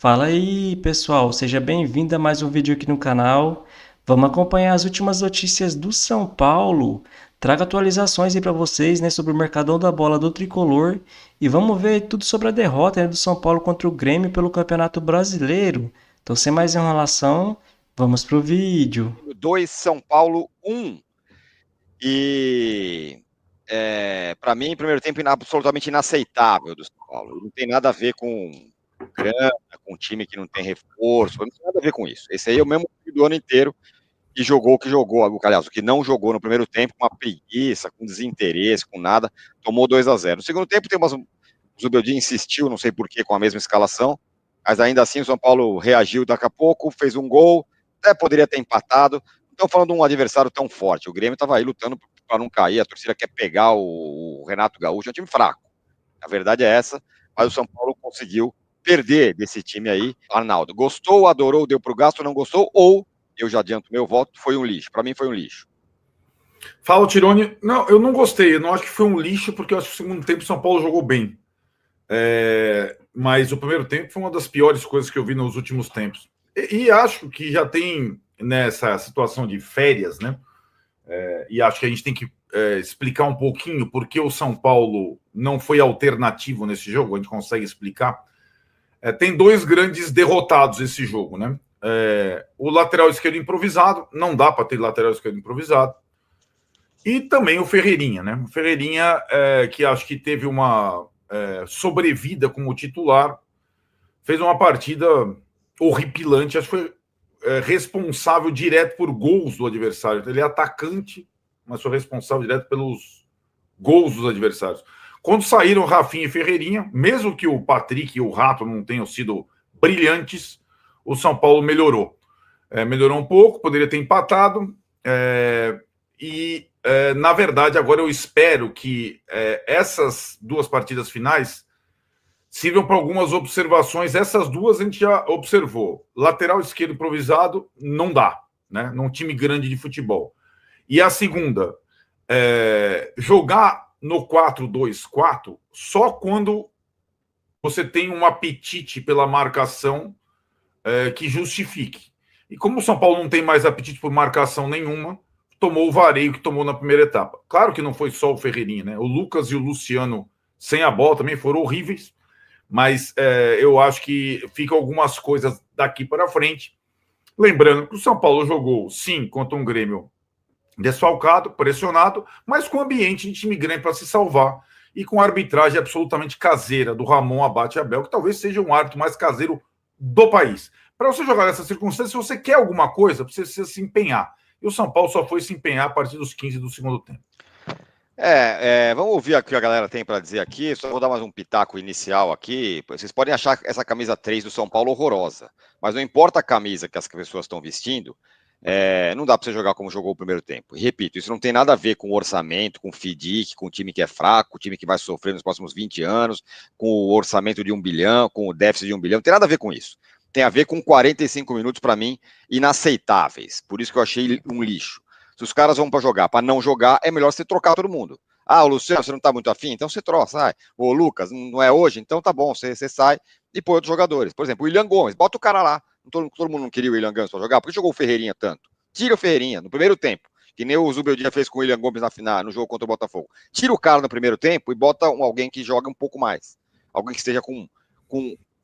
Fala aí, pessoal, seja bem-vindo a mais um vídeo aqui no canal. Vamos acompanhar as últimas notícias do São Paulo. Trago atualizações aí para vocês, né, sobre o Mercadão da Bola do Tricolor e vamos ver tudo sobre a derrota, né, do São Paulo contra o Grêmio pelo Campeonato Brasileiro. Então, sem mais enrolação, vamos pro vídeo. 2, São Paulo 1. E para mim, primeiro tempo absolutamente inaceitável do São Paulo. Não tem nada a ver com grana, com time que não tem reforço, não tem nada a ver com isso. Esse aí é o mesmo time do ano inteiro que jogou o que jogou, aliás, o que não jogou no primeiro tempo, com uma preguiça, com desinteresse, com nada, tomou 2-0. No segundo tempo, o Zubeldia insistiu, não sei porquê, com a mesma escalação, mas ainda assim o São Paulo reagiu daqui a pouco, fez um gol, até poderia ter empatado. Então, falando de um adversário tão forte, o Grêmio estava aí lutando para não cair, a torcida quer pegar o Renato Gaúcho, é um time fraco. A verdade é essa, mas o São Paulo conseguiu perder desse time aí. Arnaldo, gostou, adorou, deu pro gasto, não gostou, ou, eu já adianto meu voto, foi um lixo. Para mim foi um lixo. Fala, Tirone. Não, eu não gostei. Eu não acho que foi um lixo, porque eu acho que o segundo tempo o São Paulo jogou bem. Mas o primeiro tempo foi uma das piores coisas que eu vi nos últimos tempos. E acho que já tem nessa situação de férias, né? E acho que a gente tem que explicar um pouquinho por que o São Paulo não foi alternativo nesse jogo. A gente consegue explicar. Tem dois grandes derrotados nesse jogo, né? O lateral esquerdo improvisado, não dá para ter lateral esquerdo improvisado. E também o Ferreirinha, né? O Ferreirinha, que acho que teve uma sobrevida como titular, fez uma partida horripilante, acho que foi responsável direto por gols do adversário. Ele é atacante, mas foi responsável direto pelos gols dos adversários. Quando saíram Rafinha e Ferreirinha, mesmo que o Patrick e o Rato não tenham sido brilhantes, o São Paulo melhorou. Melhorou um pouco, poderia ter empatado, na verdade, agora eu espero que essas duas partidas finais sirvam para algumas observações. Essas duas a gente já observou. Lateral esquerdo improvisado não dá, né? Num time grande de futebol. E a segunda, jogar no 4-2-4 só quando você tem um apetite pela marcação que justifique. E como o São Paulo não tem mais apetite por marcação nenhuma, tomou o vareio que tomou na primeira etapa. Claro que não foi só o Ferreirinha, né? O Lucas e o Luciano sem a bola também foram horríveis, mas eu acho que ficam algumas coisas daqui para frente. Lembrando que o São Paulo jogou, sim, contra um Grêmio desfalcado, pressionado, mas com ambiente de time grande para se salvar e com arbitragem absolutamente caseira do Ramon Abate Abel, que talvez seja um árbitro mais caseiro do país. Para você jogar nessas circunstâncias, se você quer alguma coisa, você precisa se empenhar. E o São Paulo só foi se empenhar a partir dos 15 do segundo tempo. Vamos ouvir o que a galera tem para dizer aqui. Só vou dar mais um pitaco inicial aqui. Vocês podem achar essa camisa 3 do São Paulo horrorosa, mas não importa a camisa que as pessoas estão vestindo, não dá para você jogar como jogou o primeiro tempo. E repito, isso não tem nada a ver com orçamento, com FIDIC, com o time que é fraco, o time que vai sofrer nos próximos 20 anos, com o orçamento de 1 bilhão, com o déficit de 1 bilhão. Não tem nada a ver com isso. Tem a ver com 45 minutos, para mim, inaceitáveis. Por isso que eu achei um lixo. Se os caras vão para jogar, para não jogar, é melhor você trocar todo mundo. Ah, o Luciano, você não tá muito afim? Então você troca, sai. O Lucas, não é hoje? Então tá bom, você sai e põe outros jogadores. Por exemplo, o William Gomes, bota o cara lá. Todo mundo não queria o William Gomes para jogar, por que jogou o Ferreirinha tanto? Tira o Ferreirinha no primeiro tempo, que nem o Zubeldia fez com o William Gomes na final, no jogo contra o Botafogo. Tira o cara no primeiro tempo e bota alguém que joga um pouco mais. Alguém que esteja com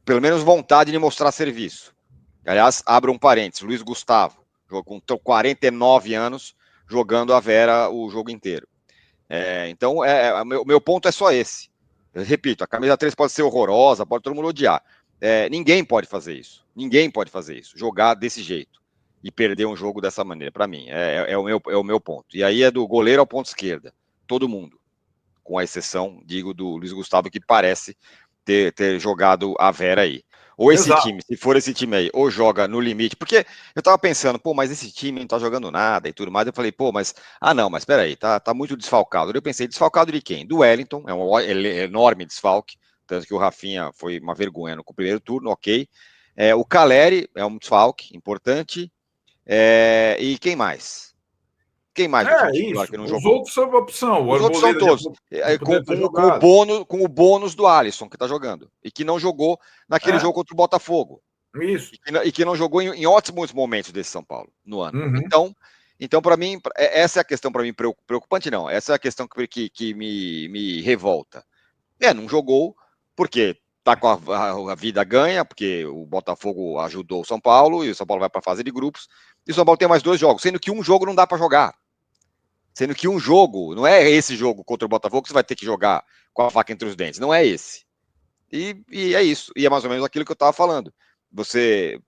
pelo menos vontade de mostrar serviço. Aliás, abra um parênteses, Luiz Gustavo, com 49 anos, jogando a Vera o jogo inteiro. Então, o meu ponto é só esse. Eu repito, a camisa 3 pode ser horrorosa, pode todo mundo odiar. Ninguém pode fazer isso. Ninguém pode fazer isso. Jogar desse jeito e perder um jogo dessa maneira, para mim. É o meu ponto. E aí é do goleiro ao ponto esquerda. Todo mundo. Com a exceção, digo, do Luiz Gustavo, que parece ter jogado a Vera aí. Ou esse Exato. time, se for esse time aí, ou joga no limite, porque eu tava pensando, mas esse time não tá jogando nada e tudo mais, eu falei, mas peraí, tá muito desfalcado. Eu pensei, desfalcado de quem? Do Wellington, é um enorme desfalque, tanto que o Rafinha foi uma vergonha no primeiro turno, ok. O Caleri é um desfalque importante, e quem mais? Quem mais do time titular Isso. que não Os jogou? outros são opção. O Os outros são Arboleda todos. Com o bônus do Alisson, que tá jogando. E que não jogou naquele jogo contra o Botafogo. Isso. E que não jogou em ótimos momentos desse São Paulo no ano. Uhum. Então para mim, essa é a questão para mim preocupante, não. Essa é a questão que me revolta. Não jogou porque tá com a vida ganha, porque o Botafogo ajudou o São Paulo e o São Paulo vai para a fase de grupos. E o São Paulo tem mais 2 jogos, sendo que um jogo não dá para jogar. Sendo que um jogo, não é esse jogo contra o Botafogo que você vai ter que jogar com a faca entre os dentes, não é esse. E é isso. E é mais ou menos aquilo que eu estava falando. Você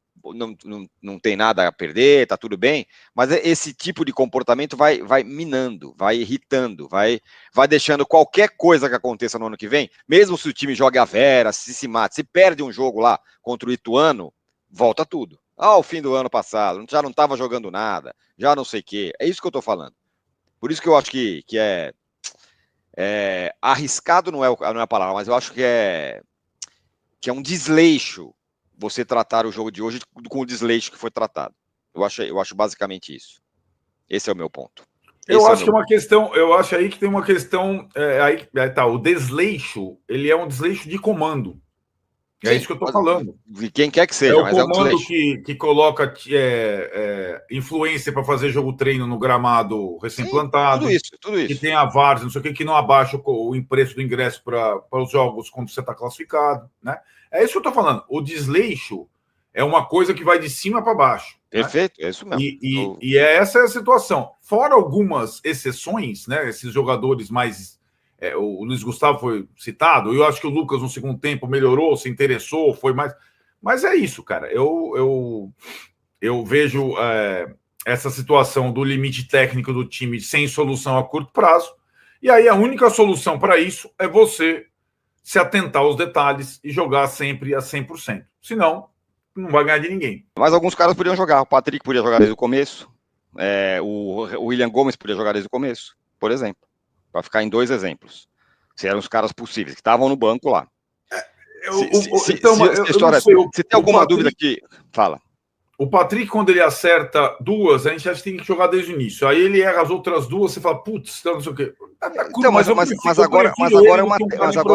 não tem nada a perder, tá tudo bem, mas esse tipo de comportamento vai minando, vai irritando, vai deixando qualquer coisa que aconteça no ano que vem, mesmo se o time joga a vera, se mata, se perde um jogo lá contra o Ituano, volta tudo. Ao fim do ano passado, já não estava jogando nada, já não sei o quê. É isso que eu estou falando. Por isso que eu acho que arriscado não é a palavra, mas eu acho que é um desleixo você tratar o jogo de hoje com o desleixo que foi tratado. Eu acho basicamente isso. Esse é o meu ponto. Eu acho que é uma questão, eu acho aí que tem uma questão, o desleixo, ele é um desleixo de comando. É isso que eu estou falando. De quem quer que seja, é o comando que coloca influência para fazer jogo-treino no gramado recém-plantado. Tudo isso. Que tem a várzea, não sei o que não abaixa o preço do ingresso para os jogos quando você está classificado. Né? É isso que eu estou falando. O desleixo é uma coisa que vai de cima para baixo. Perfeito, né? É isso mesmo. E essa é a situação. Fora algumas exceções, né? Esses jogadores mais... o Luiz Gustavo foi citado, eu acho que o Lucas no segundo tempo melhorou, se interessou, foi mais... Mas é isso, cara. Eu vejo essa situação do limite técnico do time sem solução a curto prazo, e aí a única solução para isso é você se atentar aos detalhes e jogar sempre a 100%. Senão, não vai ganhar de ninguém. Mas alguns caras podiam jogar. O Patrick podia jogar desde o começo. O William Gomes podia jogar desde o começo, por exemplo. Para ficar em 2 exemplos. Se eram os caras possíveis, que estavam no banco lá. Se tem alguma dúvida aqui, fala. O Patrick, quando ele acerta 2, a gente já tem que jogar desde o início. Aí ele erra as outras 2, você fala, putz, não sei o quê. Então, mas agora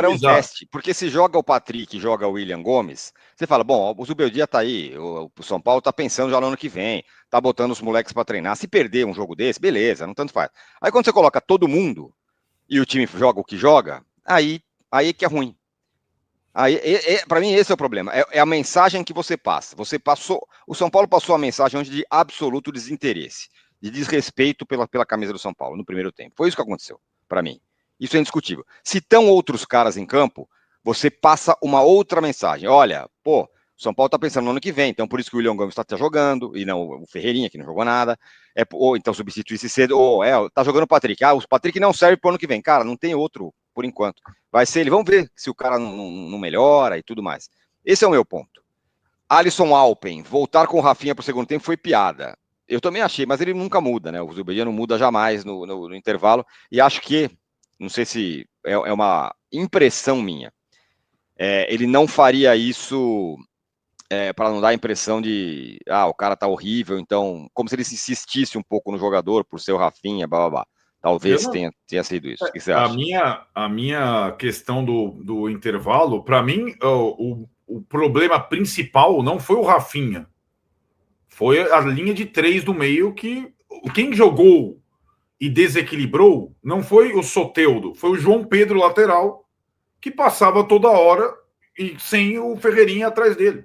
é um teste. Porque se joga o Patrick e joga o William Gomes, você fala, bom, o Zubeldia tá aí, o São Paulo tá pensando já no ano que vem, tá botando os moleques para treinar. Se perder um jogo desse, beleza, não tanto faz. Aí quando você coloca todo mundo e o time joga o que joga, aí que é ruim. Para mim, esse é o problema. É a mensagem que você passa. O São Paulo passou a mensagem hoje de absoluto desinteresse, de desrespeito pela camisa do São Paulo no primeiro tempo. Foi isso que aconteceu, para mim. Isso é indiscutível. Se estão outros caras em campo, você passa uma outra mensagem. Olha, o São Paulo está pensando no ano que vem, então por isso que o William Gomes está jogando, e não o Ferreirinha, que não jogou nada. Ou então substituir-se cedo, tá jogando o Patrick. O Patrick não serve para o ano que vem. Cara, não tem outro por enquanto. Vai ser ele, vamos ver se o cara não melhora e tudo mais. Esse é o meu ponto. Alisson Alpen, voltar com o Rafinha para o segundo tempo foi piada. Eu também achei, mas ele nunca muda, né? O Zubeldia não muda jamais no intervalo, e acho que, não sei se é uma impressão minha, ele não faria isso para não dar a impressão de, o cara tá horrível, então, como se ele se insistisse um pouco no jogador por ser o Rafinha, blá, blá, blá. Talvez tenha sido isso. O que você acha? A minha questão do intervalo, para mim, o problema principal não foi o Rafinha. Foi a linha de 3 do meio que quem jogou e desequilibrou não foi o Soteldo, foi o João Pedro lateral que passava toda hora e sem o Ferreirinha atrás dele.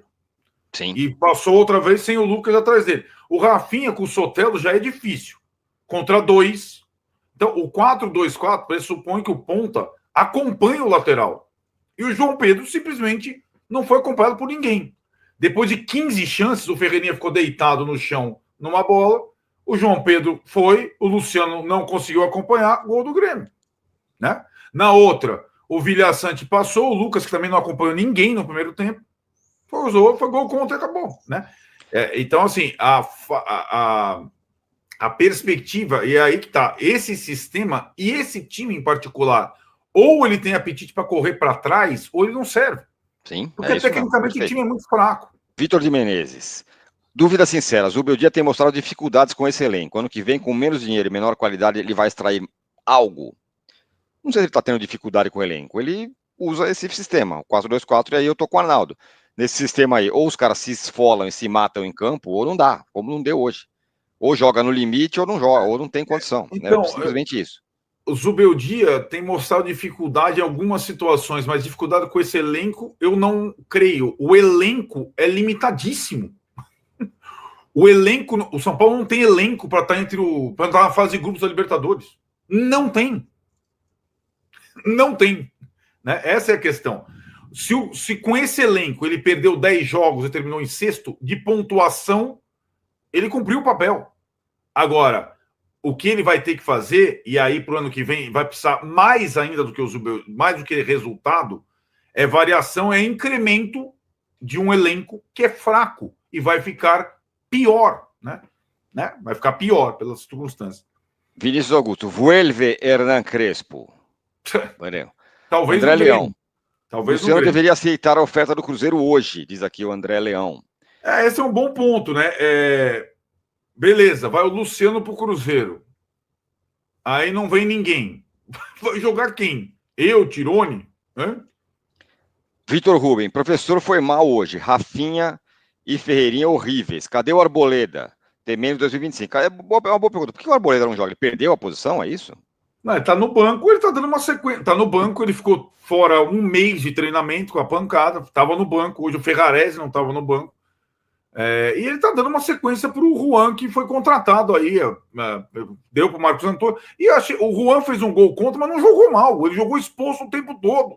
Sim. E passou outra vez sem o Lucas atrás dele. O Rafinha com o Soteldo já é difícil. Contra 2. Então, o 4-2-4 pressupõe que o ponta acompanha o lateral. E o João Pedro simplesmente não foi acompanhado por ninguém. Depois de 15 chances, o Ferreirinha ficou deitado no chão numa bola. O João Pedro foi, o Luciano não conseguiu acompanhar, gol do Grêmio. Né? Na outra, o Vilhaçante passou, o Lucas, que também não acompanhou ninguém no primeiro tempo, foi gol contra e acabou. Né? Então, assim, a perspectiva, e é aí que está, esse sistema e esse time em particular, ou ele tem apetite para correr para trás, ou ele não serve. Sim, porque tecnicamente o time é muito fraco. Vitor de Menezes. Dúvida sincera, Zubeldia tem mostrado dificuldades com esse elenco. Ano que vem, com menos dinheiro e menor qualidade, ele vai extrair algo. Não sei se ele está tendo dificuldade com o elenco. Ele usa esse sistema, o 4-2-4, e aí eu tô com o Arnaldo. nesse sistema aí, ou os caras se esfolam e se matam em campo, ou não dá, como não deu hoje. Ou joga no limite, ou não joga, ou não tem condição. Então, é simplesmente isso. O Zubeldia tem mostrado dificuldade em algumas situações, mas dificuldade com esse elenco, eu não creio. O elenco é limitadíssimo. O São Paulo não tem elenco para estar na fase de grupos da Libertadores. Não tem. Não tem. Né? Essa é a questão. Se com esse elenco ele perdeu 10 jogos e terminou em sexto, de pontuação, ele cumpriu o papel. Agora, o que ele vai ter que fazer, e aí para o ano que vem vai precisar mais ainda do que mais do que resultado, é variação, é incremento de um elenco que é fraco e vai ficar pior, né? Vai ficar pior pelas circunstâncias. Vinícius Augusto, vuelve Hernan Crespo. Talvez André Leão. Talvez Luciano deveria aceitar a oferta do Cruzeiro hoje, diz aqui o André Leão. Esse é um bom ponto, né? Beleza, vai o Luciano pro Cruzeiro. Aí não vem ninguém. Vai jogar quem? Eu, Tirone? Vitor Rubem, professor foi mal hoje. Rafinha e Ferreirinha horríveis. Cadê o Arboleda? Temendo 2025. É uma boa pergunta. Por que o Arboleda não joga? Ele perdeu a posição, é isso? Não, ele tá no banco, ele tá dando uma sequência. Tá no banco, ele ficou fora um mês de treinamento com a pancada. Tava no banco. Hoje o Ferrarese não tava no banco. E ele tá dando uma sequência pro Juan, que foi contratado aí. Deu pro Marcos Antônio. E o Juan fez um gol contra, mas não jogou mal. Ele jogou exposto o tempo todo.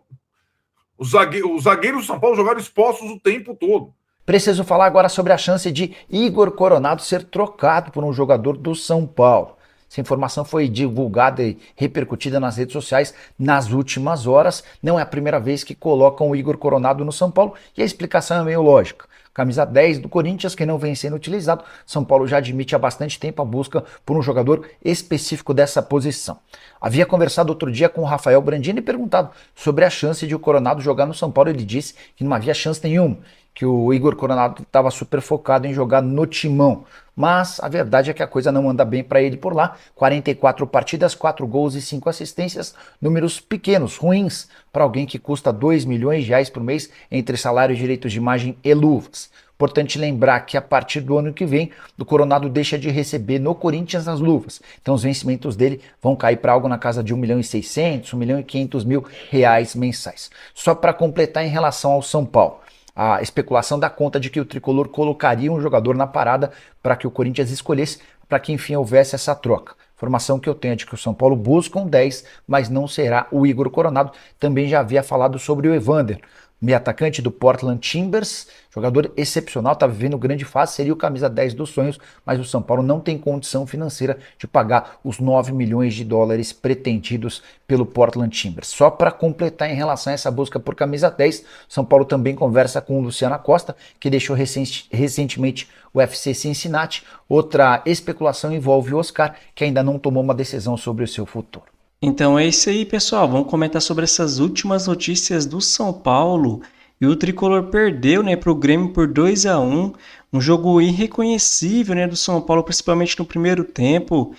Os zagueiros do São Paulo jogaram expostos o tempo todo. Preciso falar agora sobre a chance de Igor Coronado ser trocado por um jogador do São Paulo. Essa informação foi divulgada e repercutida nas redes sociais nas últimas horas. Não é a primeira vez que colocam o Igor Coronado no São Paulo e a explicação é meio lógica. Camisa 10 do Corinthians, que não vem sendo utilizado, São Paulo já admite há bastante tempo a busca por um jogador específico dessa posição. Havia conversado outro dia com o Rafael Brandini e perguntado sobre a chance de o Coronado jogar no São Paulo. Ele disse que não havia chance nenhuma, que o Igor Coronado estava super focado em jogar no Timão. Mas a verdade é que a coisa não anda bem para ele por lá. 44 partidas, 4 gols e 5 assistências, números pequenos, ruins, para alguém que custa 2 milhões de reais por mês entre salário, direitos de imagem e luvas. Importante lembrar que a partir do ano que vem, o Coronado deixa de receber no Corinthians as luvas. Então os vencimentos dele vão cair para algo na casa de 1 milhão e 600, 1 milhão e 500 mil reais mensais. Só para completar em relação ao São Paulo. A especulação dá conta de que o tricolor colocaria um jogador na parada para que o Corinthians escolhesse, para que enfim houvesse essa troca. Informação que eu tenho é de que o São Paulo busca um 10, mas não será o Igor Coronado. Também já havia falado sobre o Evander, meio atacante do Portland Timbers, jogador excepcional, está vivendo grande fase, seria o camisa 10 dos sonhos, mas o São Paulo não tem condição financeira de pagar os 9 milhões de dólares pretendidos pelo Portland Timbers. Só para completar em relação a essa busca por camisa 10, São Paulo também conversa com o Luciano Acosta, que deixou recentemente o FC Cincinnati. Outra especulação envolve o Oscar, que ainda não tomou uma decisão sobre o seu futuro. Então é isso aí, pessoal. Vamos comentar sobre essas últimas notícias do São Paulo. E o Tricolor perdeu, né, para o Grêmio por 2-1. Um jogo irreconhecível, né, do São Paulo, principalmente no primeiro tempo.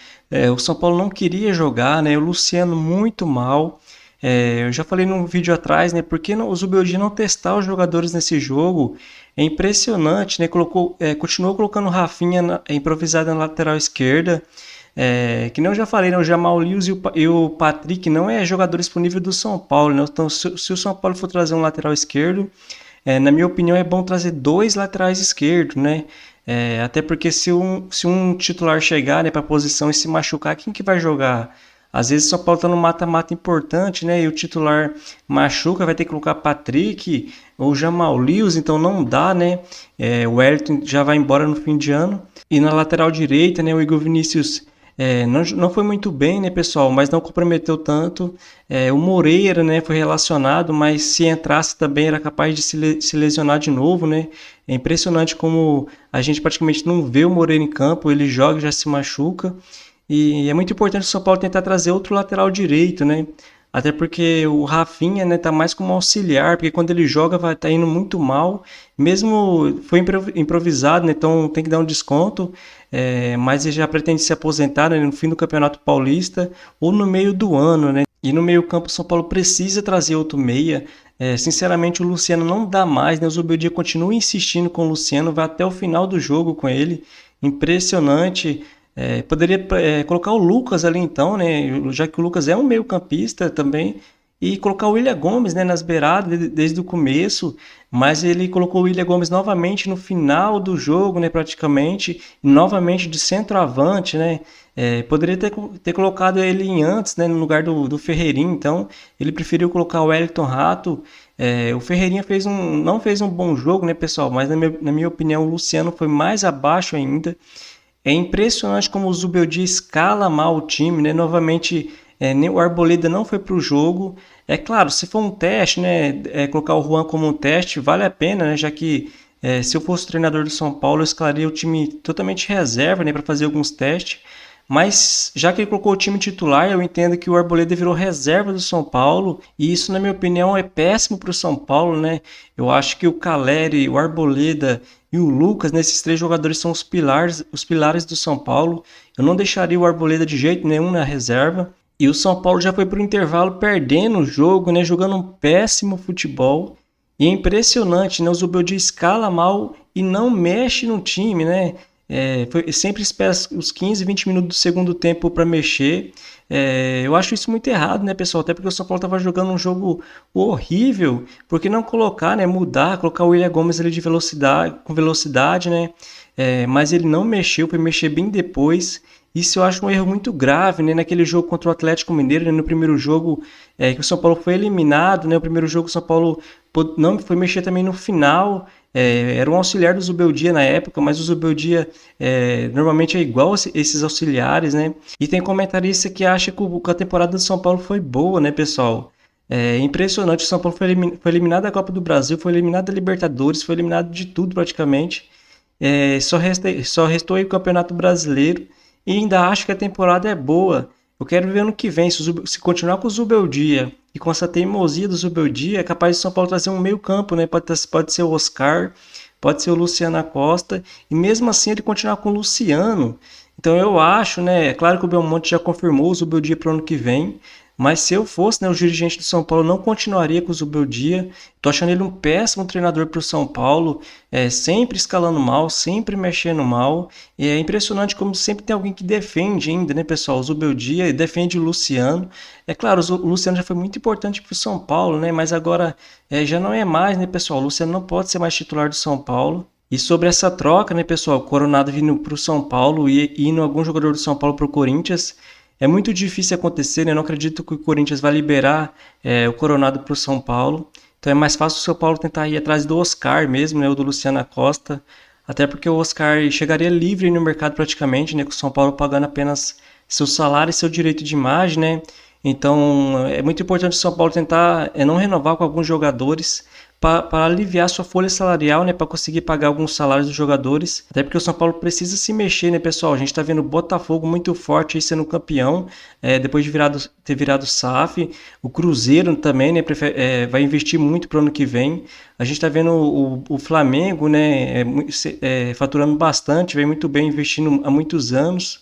O São Paulo não queria jogar, né, o Luciano muito mal. Eu já falei num vídeo atrás, né, por que o Zubeldia não testar os jogadores nesse jogo? É impressionante, né, continuou colocando o Rafinha improvisado na lateral esquerda. Que nem eu já falei, né, o Jamal Lewis e o Patrick não é jogador disponível do São Paulo, né? Então se o São Paulo for trazer um lateral esquerdo, na minha opinião é bom trazer 2 laterais esquerdos, né? Até porque se um titular chegar, né, para a posição e se machucar, quem que vai jogar? Às vezes o São Paulo está no mata-mata importante, né? E o titular machuca, vai ter que colocar Patrick ou Jamal Lewis, então não dá, né? O Wellington já vai embora no fim de ano. E na lateral direita, né, o Igor Vinícius não foi muito bem, né, pessoal, mas não comprometeu tanto. O Moreira, né, foi relacionado, mas se entrasse também era capaz de se lesionar de novo, né? É impressionante como a gente praticamente não vê o Moreira em campo, ele joga e já se machuca. E é muito importante o São Paulo tentar trazer outro lateral direito, né? Até porque o Rafinha, né, tá mais como auxiliar, porque quando ele joga vai estar indo muito mal. Mesmo foi improvisado, né, então tem que dar um desconto. Mas ele já pretende se aposentar, né, no fim do Campeonato Paulista ou no meio do ano, né? E no meio-campo o São Paulo precisa trazer outro meia. Sinceramente, o Luciano não dá mais, né? O Zubeldia continua insistindo com o Luciano, vai até o final do jogo com ele. Impressionante. Poderia colocar o Lucas ali então, né? Já que o Lucas é um meio-campista também. E colocar o William Gomes, né, nas beiradas desde o começo, mas ele colocou o William Gomes novamente no final do jogo, né, praticamente, e novamente de centroavante, né? Poderia ter colocado ele em antes, né, no lugar do Ferreirinha, então ele preferiu colocar o Wellington Rato. O Ferreirinha não fez um bom jogo, né, pessoal? Mas na minha opinião o Luciano foi mais abaixo ainda. É impressionante como o Zubeldia escala mal o time, né? Novamente, o Arboleda não foi para o jogo. É claro, se for um teste, né? Colocar o Juan como um teste, vale a pena, né? Já que se eu fosse o treinador do São Paulo, eu escalaria o time totalmente reserva, né? Para fazer alguns testes. Mas já que ele colocou o time titular, eu entendo que o Arboleda virou reserva do São Paulo, e isso, na minha opinião, é péssimo para o São Paulo, né? Eu acho que o Calleri, o Arboleda e o Lucas, né, esses 3 jogadores são os pilares do São Paulo. Eu não deixaria o Arboleda de jeito nenhum na reserva. E o São Paulo já foi para o intervalo perdendo o jogo, né, jogando um péssimo futebol. E é impressionante, né? O Zubeldia escala mal e não mexe no time, né? Sempre espera os 15, 20 minutos do segundo tempo para mexer. Eu acho isso muito errado, né, pessoal? Até porque o São Paulo estava jogando um jogo horrível. Por que não colocar, né? Colocar o William Gomes ali com velocidade, né? Mas ele não mexeu, foi mexer bem depois. Isso eu acho um erro muito grave, né? Naquele jogo contra o Atlético Mineiro, né? No primeiro jogo que o São Paulo foi eliminado, né? O primeiro jogo o São Paulo não foi mexer também no final. Era um auxiliar do Zubeldia na época, mas o Zubeldia normalmente é igual a esses auxiliares, né? E tem comentarista que acha que a temporada do São Paulo foi boa, né, pessoal? Impressionante, o São Paulo foi eliminado da Copa do Brasil, foi eliminado da Libertadores, foi eliminado de tudo praticamente. Só restou aí o Campeonato Brasileiro e ainda acho que a temporada é boa. Eu quero ver ano que vem, se continuar com o Zubeldia e com essa teimosia do Zubeldia, é capaz de São Paulo trazer um meio campo, né? Pode ser o Oscar, pode ser o Luciano Acosta, e mesmo assim ele continuar com o Luciano. Então eu acho, né? É claro que o Belmonte já confirmou o Zubeldia para o ano que vem, mas se eu fosse, né, o dirigente do São Paulo, não continuaria com o Zubeldia. Tô achando ele um péssimo treinador para o São Paulo, sempre escalando mal, sempre mexendo mal. E é impressionante como sempre tem alguém que defende ainda, né, pessoal? O Zubeldia defende o Luciano. É claro, o Luciano já foi muito importante para o São Paulo, né? Mas agora já não é mais, né, pessoal? O Luciano não pode ser mais titular do São Paulo. E sobre essa troca, né, pessoal? Coronado vindo para o São Paulo e indo algum jogador do São Paulo para o Corinthians. É muito difícil acontecer, né? Eu não acredito que o Corinthians vai liberar o Coronado para o São Paulo. Então é mais fácil o São Paulo tentar ir atrás do Oscar mesmo, né? Ou do Luciano Acosta. Até porque o Oscar chegaria livre no mercado praticamente, né? Com o São Paulo pagando apenas seu salário e seu direito de imagem, né? Então é muito importante o São Paulo tentar não renovar com alguns jogadores para aliviar sua folha salarial, né, para conseguir pagar alguns salários dos jogadores. Até porque o São Paulo precisa se mexer, né, pessoal? A gente está vendo o Botafogo muito forte aí sendo campeão, depois de ter virado SAF. O Cruzeiro também, né, vai investir muito para o ano que vem. A gente está vendo o Flamengo, né, faturando bastante, vem muito bem investindo há muitos anos.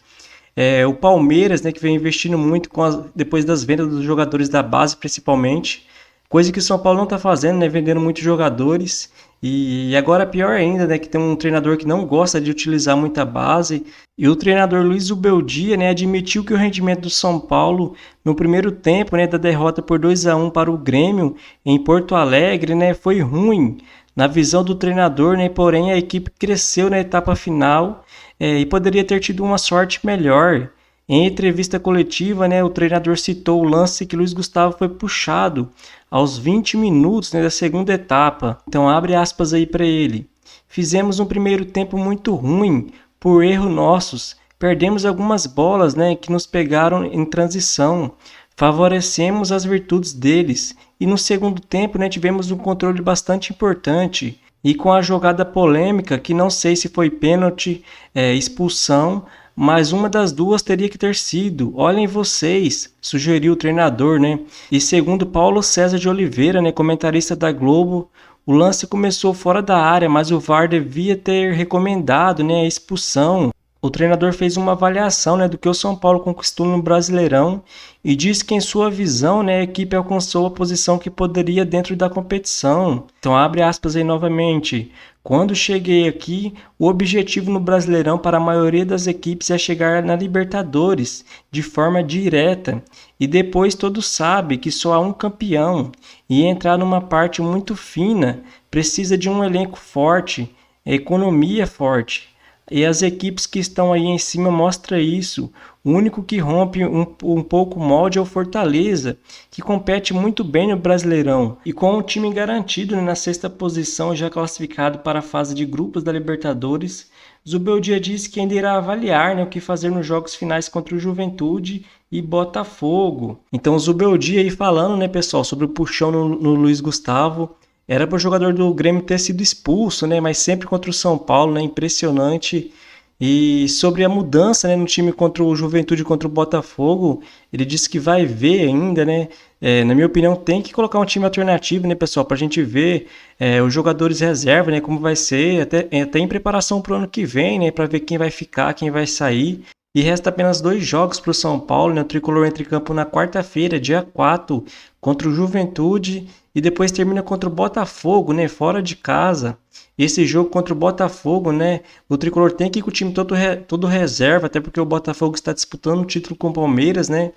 O Palmeiras, né, que vem investindo muito depois das vendas dos jogadores da base, principalmente. Coisa que o São Paulo não está fazendo, né? Vendendo muitos jogadores. E agora pior ainda, né? Que tem um treinador que não gosta de utilizar muita base. E o treinador Luiz Zubeldia, né, admitiu que o rendimento do São Paulo no primeiro tempo, né, da derrota por 2-1 para o Grêmio em Porto Alegre, né, foi ruim na visão do treinador, né? Porém a equipe cresceu na etapa final e poderia ter tido uma sorte melhor. Em entrevista coletiva, né, o treinador citou o lance que Luiz Gustavo foi puxado aos 20 minutos, né, da segunda etapa. Então abre aspas aí para ele. Fizemos um primeiro tempo muito ruim, por erro nossos. Perdemos algumas bolas, né, que nos pegaram em transição. Favorecemos as virtudes deles. E no segundo tempo, né, tivemos um controle bastante importante. E com a jogada polêmica, que não sei se foi pênalti, expulsão, mas uma das duas teria que ter sido. Olhem vocês, sugeriu o treinador, né? E segundo Paulo César de Oliveira, né, comentarista da Globo, o lance começou fora da área, mas o VAR devia ter recomendado, né, a expulsão. O treinador fez uma avaliação, né, do que o São Paulo conquistou no Brasileirão e disse que, em sua visão, né, a equipe alcançou a posição que poderia dentro da competição. Então, abre aspas aí novamente. Quando cheguei aqui, o objetivo no Brasileirão para a maioria das equipes é chegar na Libertadores de forma direta. E depois todos sabem que só há um campeão. E entrar numa parte muito fina precisa de um elenco forte, economia forte. E as equipes que estão aí em cima mostram isso. O único que rompe um pouco o molde é o Fortaleza, que compete muito bem no Brasileirão. E com o time garantido, né, na sexta posição, já classificado para a fase de grupos da Libertadores, Zubeldia disse que ainda irá avaliar, né, o que fazer nos jogos finais contra o Juventude e Botafogo. Então o Zubeldia aí falando, né, pessoal, sobre o puxão no Luiz Gustavo. Era para o jogador do Grêmio ter sido expulso, né? Mas sempre contra o São Paulo, né? Impressionante. E sobre a mudança, né, no time contra o Juventude e contra o Botafogo, ele disse que vai ver ainda, né? Na minha opinião, tem que colocar um time alternativo, né, pessoal? Para a gente ver os jogadores reserva, né? Como vai ser, até em preparação para o ano que vem, né? Para ver quem vai ficar, quem vai sair. E resta apenas 2 jogos para o São Paulo, né? O Tricolor entra em campo na quarta-feira, dia 4, contra o Juventude. E depois termina contra o Botafogo, né? Fora de casa. Esse jogo contra o Botafogo, né? O Tricolor tem que ir com o time todo reserva, até porque o Botafogo está disputando o título com o Palmeiras, né?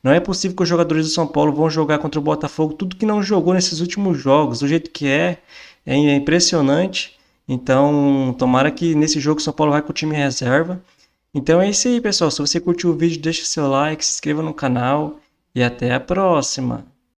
Não é possível que os jogadores do São Paulo vão jogar contra o Botafogo tudo que não jogou nesses últimos jogos. Do jeito que é impressionante. Então, tomara que nesse jogo o São Paulo vai com o time reserva. Então é isso aí, pessoal. Se você curtiu o vídeo, deixa o seu like, se inscreva no canal e até a próxima.